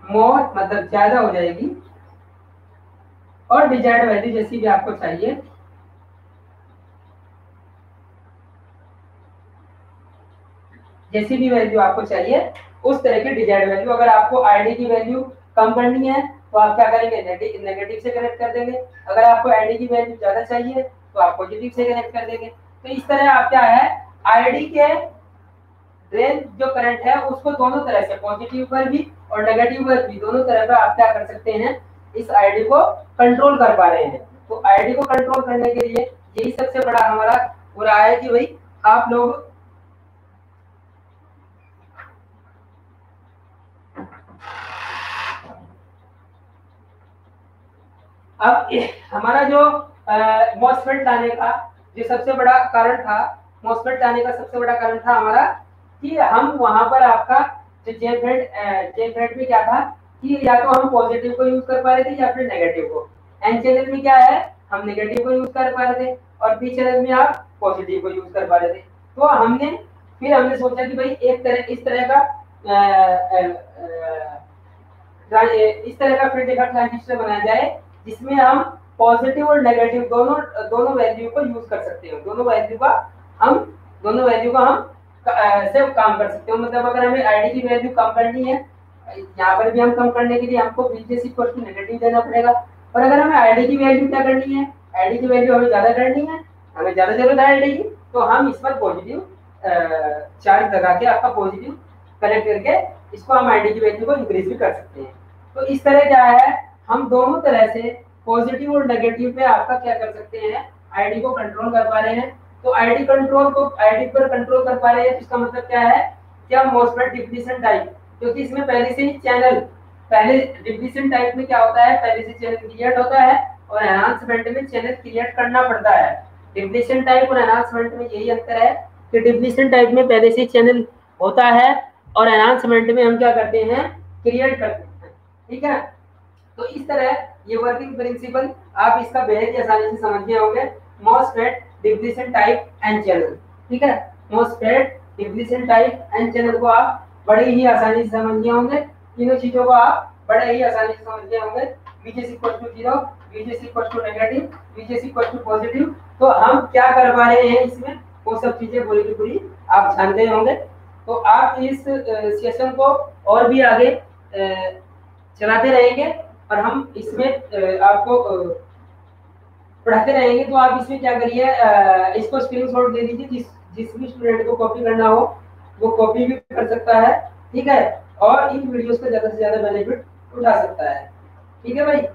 मोर मतलब ज्यादा हो जाएगी। और डिजायर्ड वैल्यू जैसी भी आपको चाहिए, जैसी भी वैल्यू आपको चाहिए उस तरह की डिजायर्ड वैल्यू। अगर आपको आईडी की वैल्यू कम करनी है तो आप क्या करेंगे, नेगेटिव से कनेक्ट कर देंगे। अगर आपको आईडी की वैल्यू ज्यादा चाहिए तो आप पॉजिटिव से कनेक्ट कर देंगे। तो इस तरह आप क्या है, आईडी के ड्रेन जो करंट है उसको दोनों तरह से, पॉजिटिव पर भी और नेगेटिव पर भी, दोनों तरह पर आप क्या कर सकते हैं, इस आईडी को कंट्रोल कर पा रहे हैं। तो आईडी को कंट्रोल करने के लिए यही सबसे बड़ा हमारा हो रहा है कि भाई आप लोग अब हमारा जो मॉसफेट लाने का जो सबसे बड़ा कारण था, मॉसफेट लाने का सबसे बड़ा कारण था हमारा कि हम वहां पर आपका जो जेफेड में क्या था कि या तो हम पॉजिटिव को यूज कर पा रहे थे या फिर नेगेटिव को। एन चैनल में क्या है, हम नेगेटिव को यूज कर पा रहे थे और पी चैनल में आप पॉजिटिव को यूज कर पा रहे थे। तो हमने सोचा कि भाई एक तरह इस तरह का इस तरह का फील्ड इफेक्ट ट्रांजिस्टर बनाया जाए जिसमें हम पॉजिटिव और नेगेटिव दोनों दोनों वैल्यू को यूज कर सकते हो। हम दोनों वैल्यू का हम से काम कर सकते हो। मतलब अगर हमें आईडी की वैल्यू कम करनी है, यहाँ पर भी हम कम करने के लिए हमको VGS इक्वल टू नेगेटिव देना पड़ेगा। और अगर हमें आईडी की वैल्यू क्या करनी है, आईडी की वैल्यू हमें ज्यादा करनी है, हमें ज्यादा जरूरत है आईडी की, तो हम इस पर पॉजिटिव चार्ज लगा के आपका पॉजिटिव कनेक्ट करके इसको हम आईडी की वैल्यू को इंक्रीज भी कर सकते हैं। तो इस तरह क्या है, हम दोनों तरह से पॉजिटिव और नेगेटिव पे आपका क्या कर सकते हैं, आईडी को कंट्रोल कर पा रहे हैं। तो आईडी पर कंट्रोल कर पा रहे हैं, इसका मतलब क्या है कि हम मॉसफेट डिप्लीशन टाइप, क्योंकि इसमें पहले से ही चैनल, पहले डिप्लीशन टाइप में क्या होता है, पहले से चैनल क्रिएट होता है और एनहांसमेंट में चैनल क्रिएट करना पड़ता है। डिप्लीशन टाइप और एनहांसमेंट में यही अंतर है कि डिप्लीशन टाइप में पहले से चैनल होता है और एनहांसमेंट में हम क्या करते हैं, क्रिएट करते हैं। ठीक है, तो इस तरह ये वर्किंग प्रिंसिपल आप इसका बेहद ही आसानी से समझ गए होंगे। MOSFET depletion type and channel, ठीक है, MOSFET depletion type and channel को आप बड़े ही आसानी से समझ गए होंगे। तीनों चीजों को आप बड़े ही आसानी से समझ गए होंगे। VGS equal to 0, VGS equal to negative, VGS equal to positive. तो हम क्या कर पा रहे हैं इसमें, वो सब चीजें पूरी की पूरी आप जान गए होंगे। तो आप इस सेशन को और भी आगे चलाते रहेंगे और हम इसमें आपको पढ़ाते रहेंगे। तो आप इसमें क्या करिए, इसको स्क्रीनशॉट दे दीजिए, जिस भी स्टूडेंट को कॉपी करना हो वो कॉपी भी कर सकता है। ठीक है, और इन वीडियोस का ज्यादा से ज्यादा बेनिफिट उठा सकता है। ठीक है भाई।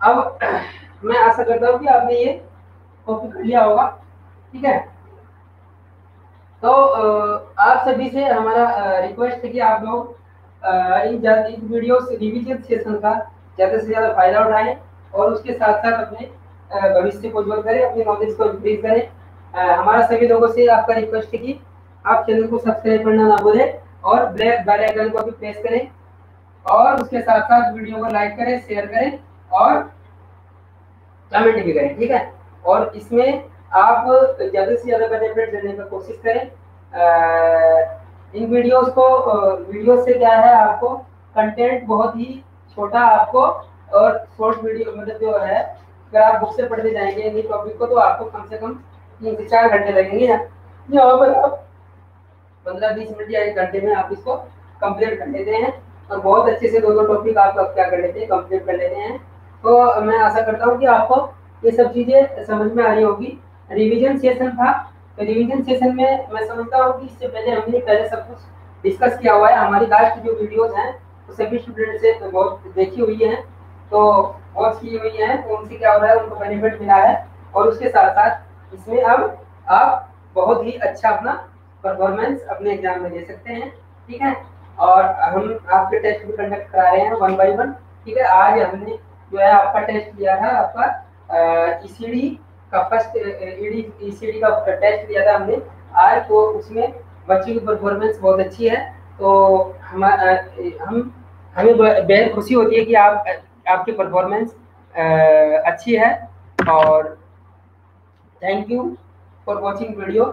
अब मैं आशा करता हूँ कि आपने ये कॉपी कर लिया होगा, ठीक है। तो आप सभी से हमारा रिक्वेस्ट है कि आप लोग इन वीडियो रिवीजन सेशन का ज़्यादा से ज़्यादा फायदा उठाएं और उसके साथ साथ अपने भविष्य को उज्जवल करें, अपनी नॉलेज को इंक्रीज करें। हमारा सभी लोगों से आपका रिक्वेस्ट है कि आप चैनल को सब्सक्राइब करना ना भूलें और बेल आइकन को भी प्रेस करें और उसके साथ साथ वीडियो को लाइक करें, शेयर करें और कमेंट भी करें, ठीक है। और इसमें आप ज़्यादा से ज़्यादा बेनिफिट देने की कोशिश करें। इन वीडियोस को वीडियो से क्या है, आपको कंटेंट बहुत ही छोटा आपको और शॉर्ट वीडियो मतलब जो है, अगर आप बुक से पढ़ने जाएंगे इन टॉपिक को तो आपको कम से कम 3 से 4 घंटे लगेंगे। यहाँ पर आप 15-20 मिनट या 1 घंटे में आप इसको कंप्लीट कर लेते हैं और बहुत अच्छे से 2-2 टॉपिक आप क्या कर लेते हैं, कंप्लीट कर लेते हैं। तो मैं आशा करता हूँ कि आपको ये सब चीज़ें समझ में आ रही होगी। रिवीजन सेशन था, तो रिवीजन सेशन में मैं समझता हूँ कि इससे पहले हमने पहले सब कुछ डिस्कस किया हुआ है। हमारी लास्ट जो वीडियोज़ हैं तो सभी स्टूडेंट से तो बहुत देखी हुई हैं, तो वॉच की हुई हैं, तो उनसे क्या हो रहा है, उनको बेनिफिट मिला है। और उसके साथ साथ इसमें अब आप बहुत ही अच्छा अपना परफॉर्मेंस अपने एग्जाम में दे सकते हैं, ठीक है। और हम आपके टेस्ट भी कंडक्ट करा रहे हैं 1 बाय 1, ठीक है। आज हमने जो है आपका टेस्ट लिया था, आपका ईसीडी का फर्स्ट ईसीडी का टेस्ट लिया था हमने आज, तो उसमें बच्चों की परफॉर्मेंस बहुत अच्छी है। तो हमें बेहद खुशी होती है कि आपकी परफॉर्मेंस अच्छी है। और thank you for watching video.